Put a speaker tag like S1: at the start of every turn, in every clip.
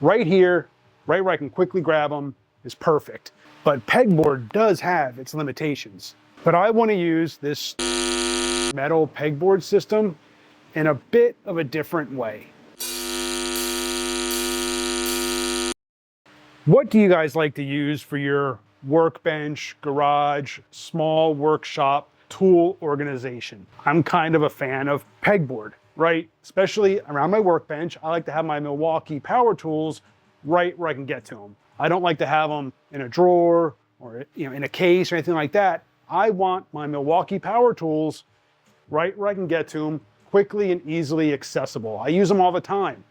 S1: Right here, right where I can quickly grab them, is perfect. But pegboard does have its limitations. But I want to use this metal pegboard system in a bit of a different way. What do you guys like to use for your workbench, garage, small workshop, tool organization? I'm kind of a fan of pegboard, right? Especially around my workbench, I like to have my Milwaukee power tools right where I can get to them. I don't like to have them in a drawer or in a case or anything like that. I want my Milwaukee power tools right where I can get to them, quickly and easily accessible. I use them all the time.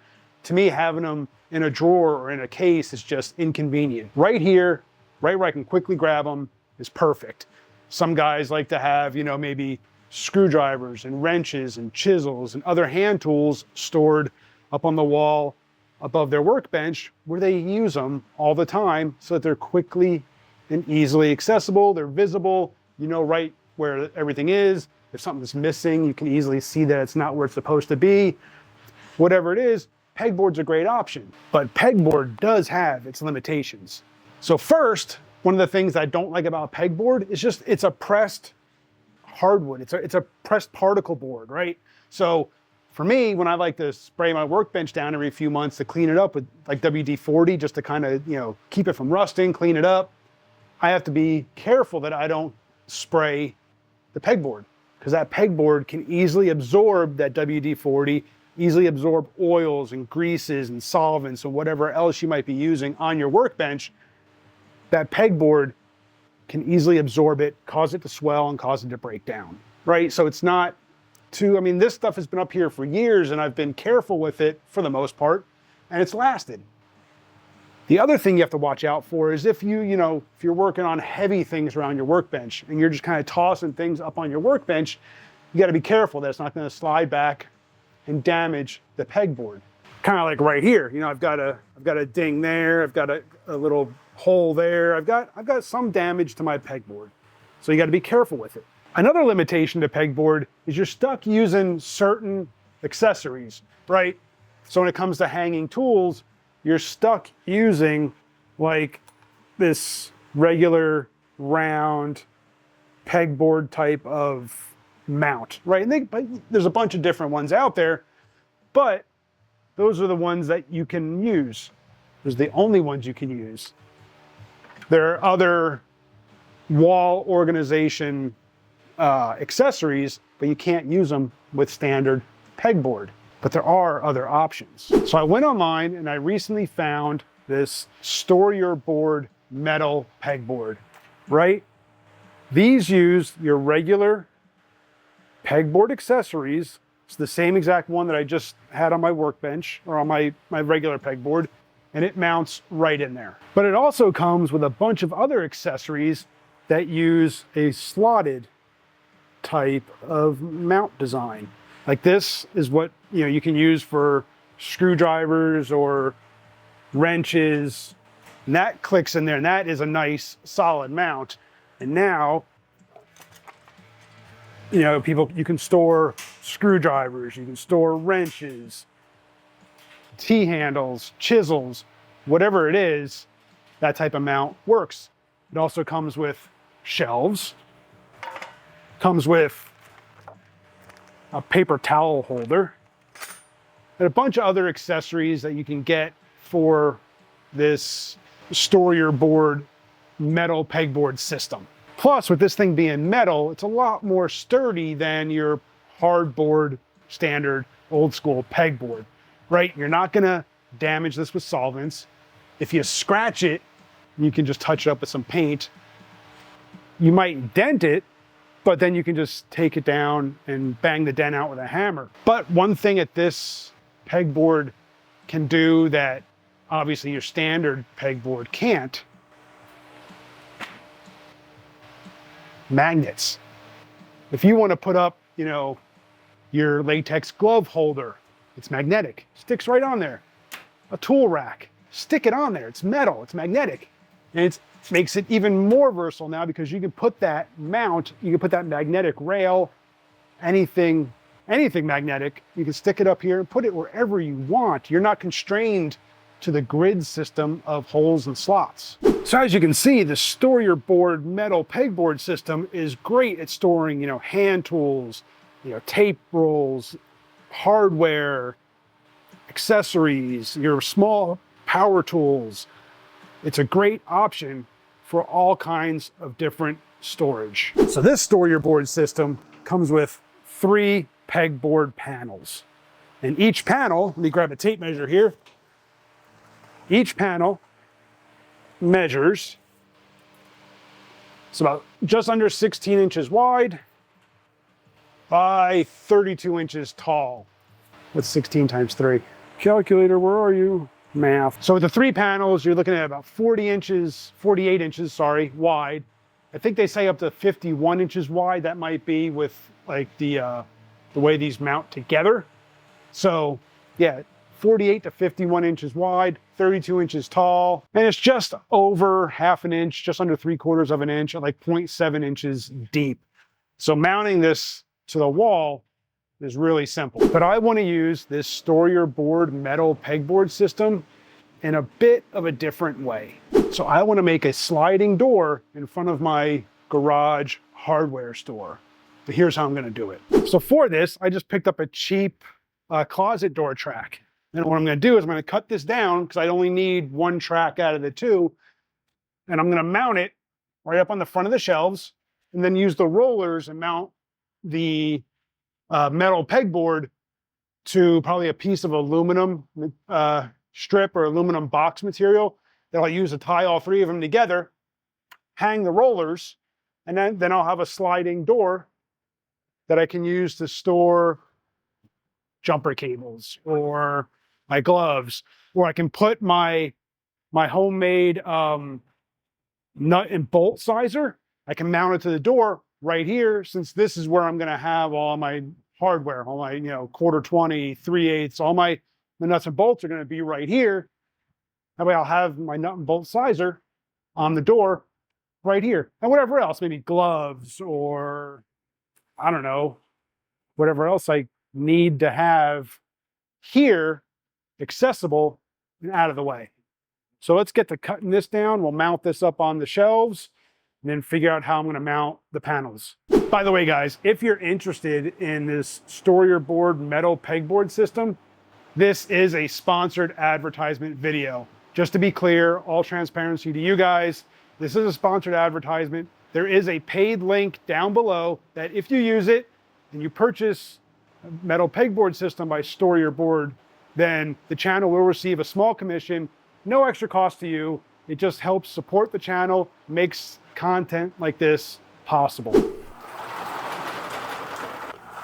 S1: To me, having them in a drawer or in a case is just inconvenient. Right here, right where I can quickly grab them, is perfect. Some guys like to have, maybe screwdrivers and wrenches and chisels and other hand tools stored up on the wall above their workbench where they use them all the time so that they're quickly and easily accessible. They're visible, right where everything is. If something's missing, you can easily see that it's not where it's supposed to be. Whatever it is, pegboard's a great option. But pegboard does have its limitations. So first, one of the things I don't like about pegboard is just it's a pressed hardwood. It's a pressed particle board, right? So for me, when I like to spray my workbench down every few months to clean it up with like WD-40 just to kind of, keep it from rusting, clean it up, I have to be careful that I don't spray the pegboard, because that pegboard can easily absorb that WD-40, easily absorb oils and greases and solvents and whatever else you might be using on your workbench. That pegboard can easily absorb it, cause it to swell and cause it to break down, right? So it's not this stuff has been up here for years and I've been careful with it for the most part, and it's lasted. The other thing you have to watch out for is if you're working on heavy things around your workbench and you're just kind of tossing things up on your workbench, you got to be careful that it's not going to slide back and damage the pegboard. Kind of like right here, I've got a ding there, I've got a little hole there, I've got some damage to my pegboard. So you got to be careful with it. Another limitation to pegboard is you're stuck using certain accessories, right? So when it comes to hanging tools, you're stuck using like this regular round pegboard type of mount, right? And there's a bunch of different ones out there, but those are the ones that you can use. Those are the only ones you can use. There are other wall organization accessories, but you can't use them with standard pegboard. But there are other options. So I went online and I recently found this StoreYourBoard metal pegboard, right? These use your regular pegboard accessories. It's the same exact one that I just had on my workbench or on my regular pegboard, and it mounts right in there. But it also comes with a bunch of other accessories that use a slotted type of mount design. Like this is what you can use for screwdrivers or wrenches, and that clicks in there, and that is a nice solid mount. And now, you can store screwdrivers, you can store wrenches, T-handles, chisels, whatever it is, that type of mount works. It also comes with shelves, comes with a paper towel holder, and a bunch of other accessories that you can get for this StoreYourBoard metal pegboard system. Plus, with this thing being metal, it's a lot more sturdy than your hardboard standard old school pegboard, right? You're not gonna damage this with solvents. If you scratch it, you can just touch it up with some paint. You might dent it, but then you can just take it down and bang the dent out with a hammer. But one thing that this pegboard can do that obviously your standard pegboard can't: magnets. If you want to put up, your latex glove holder, it's magnetic, sticks right on there. A tool rack, stick it on there, it's metal, it's magnetic. And it makes it even more versatile now because you can put that mount, you can put that magnetic rail, anything magnetic, you can stick it up here and put it wherever you want. You're not constrained to the grid system of holes and slots. So as you can see, the StoreYourBoard metal pegboard system is great at storing, hand tools, tape rolls, hardware, accessories, your small power tools. It's a great option for all kinds of different storage. So this StoreYourBoard system comes with 3 pegboard panels. And each panel, let me grab a tape measure here. Each panel measures, it's about just under 16 inches wide by 32 inches tall. What's 16 times 3? Calculator, where are you? Math. So with the 3 panels, you're looking at about 48 inches, wide. I think they say up to 51 inches wide. That might be with like the way these mount together. So yeah, 48 to 51 inches wide, 32 inches tall, and it's just over half an inch, just under 3/4 of an inch, at like 0.7 inches deep. So mounting this to the wall is really simple. But I want to use this StoreYourBoard metal pegboard system in a bit of a different way. So I want to make a sliding door in front of my garage hardware store. So here's how I'm going to do it. So for this, I just picked up a cheap closet door track. And what I'm going to do is I'm going to cut this down because I only need 1 track out of the 2. And I'm going to mount it right up on the front of the shelves and then use the rollers and mount the metal pegboard to probably a piece of aluminum strip or aluminum box material that I'll use to tie all 3 of them together, hang the rollers, and then I'll have a sliding door that I can use to store jumper cables or my gloves, or I can put my homemade nut and bolt sizer. I can mount it to the door right here, since this is where I'm going to have all my hardware, all my 1/4 20, 3/8, all my nuts and bolts are going to be right here. That way I'll have my nut and bolt sizer on the door right here, and whatever else, maybe gloves or I don't know, whatever else I need to have here accessible and out of the way. So let's get to cutting this down. We'll mount this up on the shelves and then figure out how I'm going to mount the panels. By the way, guys, if you're interested in this StoreYourBoard metal pegboard system, this is a sponsored advertisement video. Just to be clear, all transparency to you guys, this is a sponsored advertisement. There is a paid link down below that if you use it and you purchase a metal pegboard system by StoreYourBoard, then the channel will receive a small commission, no extra cost to you. It just helps support the channel, makes content like this possible.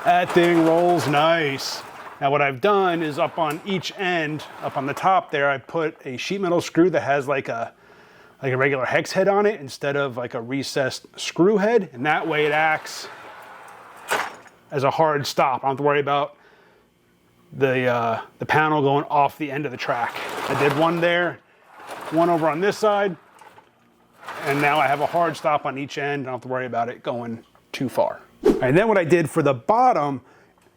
S1: That thing rolls nice. Now what I've done is up on each end, up on the top there, I put a sheet metal screw that has like a regular hex head on it instead of like a recessed screw head, and that way it acts as a hard stop. I don't have to worry about the panel going off the end of the track. I did one there, one over on this side, and now I have a hard stop on each end. I don't have to worry about it going too far. And then what I did for the bottom,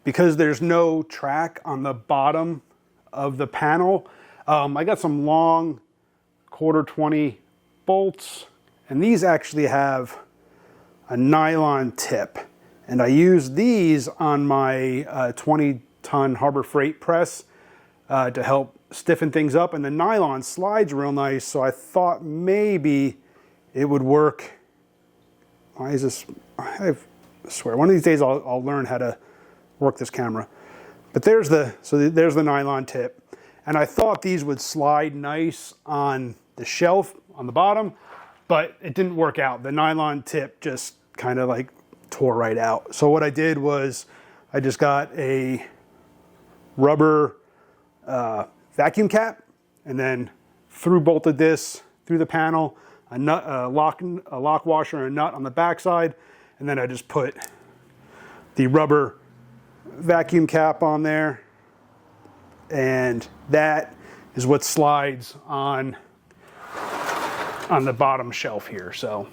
S1: because there's no track on the bottom of the panel, I got some long 1/4 20 bolts, and these actually have a nylon tip. And I use these on my 20-ton Harbor Freight press to help stiffen things up. And the nylon slides real nice, so I thought maybe it would work. Why is this? I swear, one of these days I'll learn how to work this camera. But there's the nylon tip. And I thought these would slide nice on the shelf on the bottom, but it didn't work out. The nylon tip just kind of like tore right out. So what I did was I just got a rubber vacuum cap and then through bolted this through the panel, a lock washer and a nut on the backside, and then I just put the rubber vacuum cap on there, and that is what slides on the bottom shelf here. So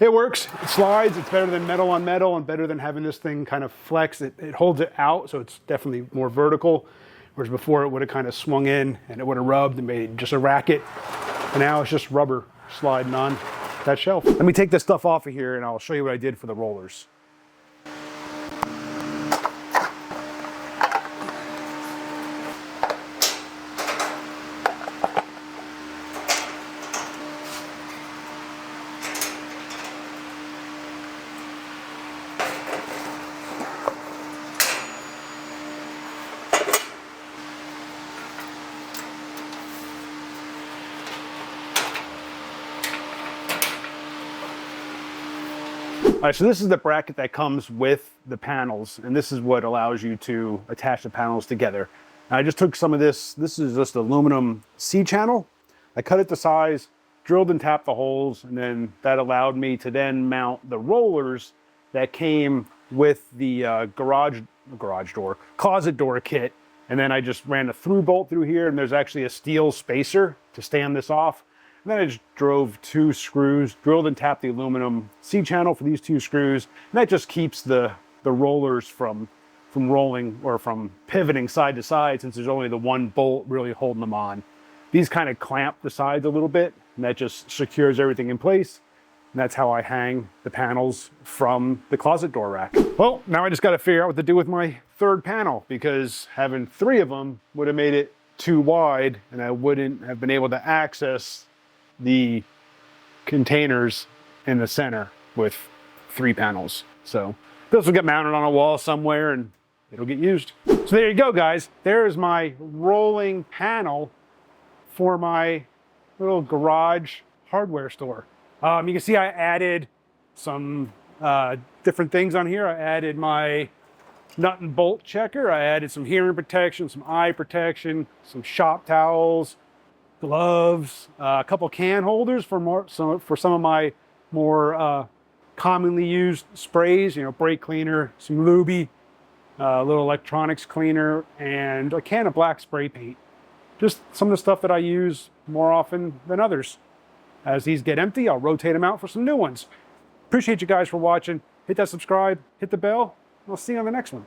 S1: it works, it slides, it's better than metal on metal and better than having this thing kind of flex. It holds it out, so it's definitely more vertical Whereas before it would have kind of swung in and it would have rubbed and made just a racket. And now it's just rubber sliding on that shelf. Let me take this stuff off of here and I'll show you what I did for the rollers. All right, so this is the bracket that comes with the panels, and this is what allows you to attach the panels together. And I just took some of this is just aluminum C-channel. I cut it to size, drilled and tapped the holes, and then that allowed me to then mount the rollers that came with the closet door kit. And then I just ran a through bolt through here, and there's actually a steel spacer to stand this off. And then I just drove 2 screws, drilled and tapped the aluminum C-channel for these 2 screws. And that just keeps the rollers from rolling or from pivoting side to side, since there's only the one bolt really holding them on. These kind of clamp the sides a little bit, and that just secures everything in place. And that's how I hang the panels from the closet door rack. Well, now I just got to figure out what to do with my 3rd panel, because having 3 of them would have made it too wide and I wouldn't have been able to access the containers in the center with 3 panels. So this will get mounted on a wall somewhere and it'll get used. So there you go, guys. There's my rolling panel for my little garage hardware store. You can see I added some different things on here. I added my nut and bolt checker. I added some hearing protection, some eye protection, some shop towels, gloves, a couple can holders for some of my more commonly used sprays, brake cleaner, some lubie, a little electronics cleaner, and a can of black spray paint. Just some of the stuff that I use more often than others. As these get empty, I'll rotate them out for some new ones. Appreciate you guys for watching. Hit that subscribe, hit the bell, and I'll see you on the next one.